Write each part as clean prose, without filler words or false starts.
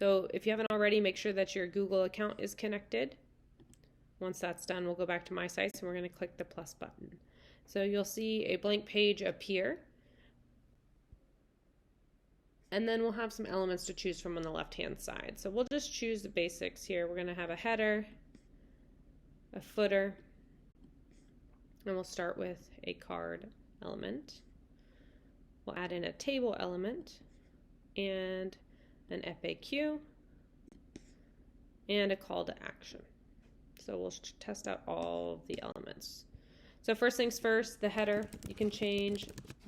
So if you haven't already, make sure that your Google account is connected. Once that's done, we'll go back to My Sites and we're going to click the plus button. So you'll see a blank page appear. And then we'll have some elements to choose from on the left-hand side. So we'll just choose the basics here. We're going to have a header, a footer, and we'll start with a card element. We'll add in a table element and an FAQ and a call to action. So we'll test out all of the elements. So first things first, the header, you can change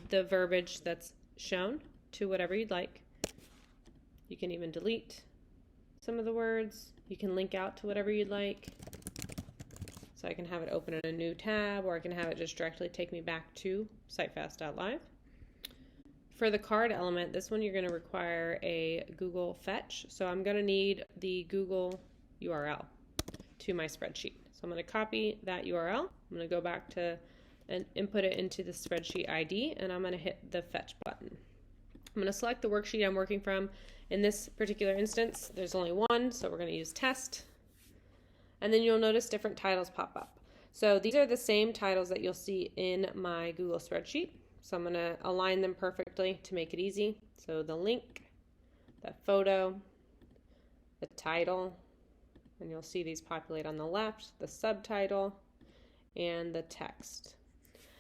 the verbiage that's shown to whatever you'd like. You can even delete some of the words. You can link out to whatever you'd like. So I can have it open in a new tab, or I can have it just directly take me back to SiteFast.live. For the card element, this one you're going to require a Google fetch. So I'm going to need the Google URL to my spreadsheet. So I'm going to copy that URL. I'm going to go back to and input it into the spreadsheet ID, and I'm going to hit the fetch button. I'm going to select the worksheet I'm working from. In this particular instance, there's only one, so we're going to use test. And then you'll notice different titles pop up. So these are the same titles that you'll see in my Google spreadsheet. So I'm going to align them perfectly to make it easy. So the link, the photo, the title, and you'll see these populate on the left, the subtitle, and the text.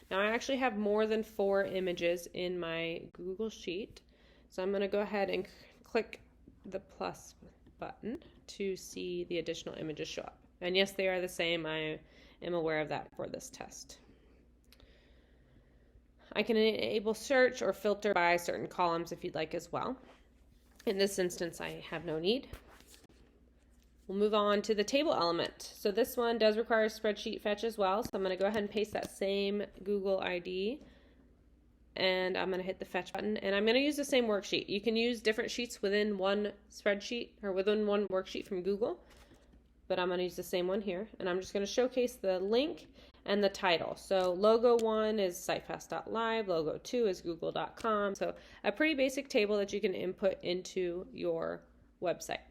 Now I actually have more than 4 images in my Google Sheet. So I'm going to go ahead and click the plus button to see the additional images show up. And yes, they are the same. I am aware of that for this test. I can enable search or filter by certain columns if you'd like as well. In this instance, I have no need. We'll move on to the table element. So this one does require a spreadsheet fetch as well. So I'm going to go ahead and paste that same Google ID, and I'm going to hit the fetch button, and I'm going to use the same worksheet. You can use different sheets within one spreadsheet or within one worksheet from Google, but I'm going to use the same one here, and I'm just going to showcase the link and the title. So logo 1 is SiteFast.live, logo 2 is google.com. So a pretty basic table that you can input into your website.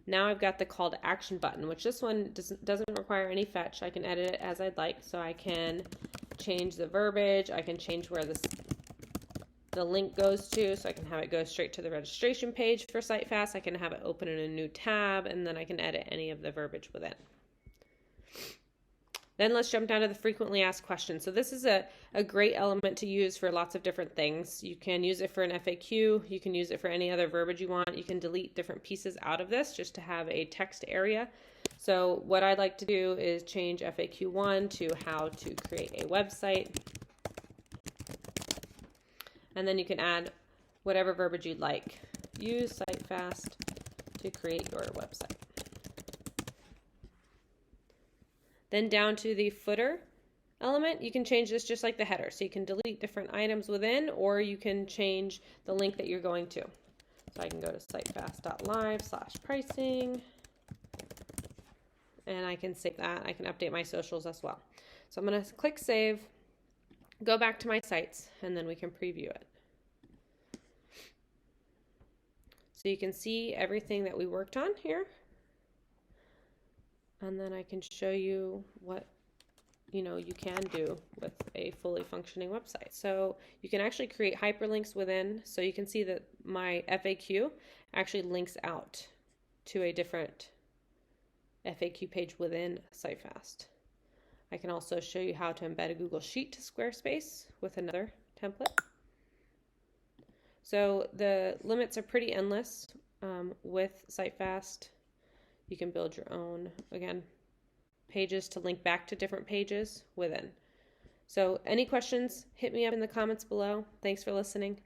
Now I've got the call to action button, which this one doesn't require any fetch. I can edit it as I'd like. So I can change the verbiage. I can change where the link goes to. So I can have it go straight to the registration page for SiteFast. I can have it open in a new tab, and then I can edit any of the verbiage within. Then let's jump down to the frequently asked questions. So this is a great element to use for lots of different things. You can use it for an FAQ. You can use it for any other verbiage you want. You can delete different pieces out of this just to have a text area. So what I'd like to do is change FAQ 1 to how to create a website. And then you can add whatever verbiage you'd like. Use SiteFast to create your website. Then down to the footer element, you can change this just like the header. So you can delete different items within, or you can change the link that you're going to. So I can go to sitefast.live/pricing, and I can save that. I can update my socials as well. So I'm going to click save, go back to my sites, and then we can preview it. So you can see everything that we worked on here. And then I can show you what you can do with a fully functioning website. So you can actually create hyperlinks within. So you can see that my FAQ actually links out to a different FAQ page within SiteFast. I can also show you how to embed a Google Sheet to Squarespace with another template. So the limits are pretty endless with SiteFast. You can build your own, again, pages to link back to different pages within. So any questions, hit me up in the comments below. Thanks for listening.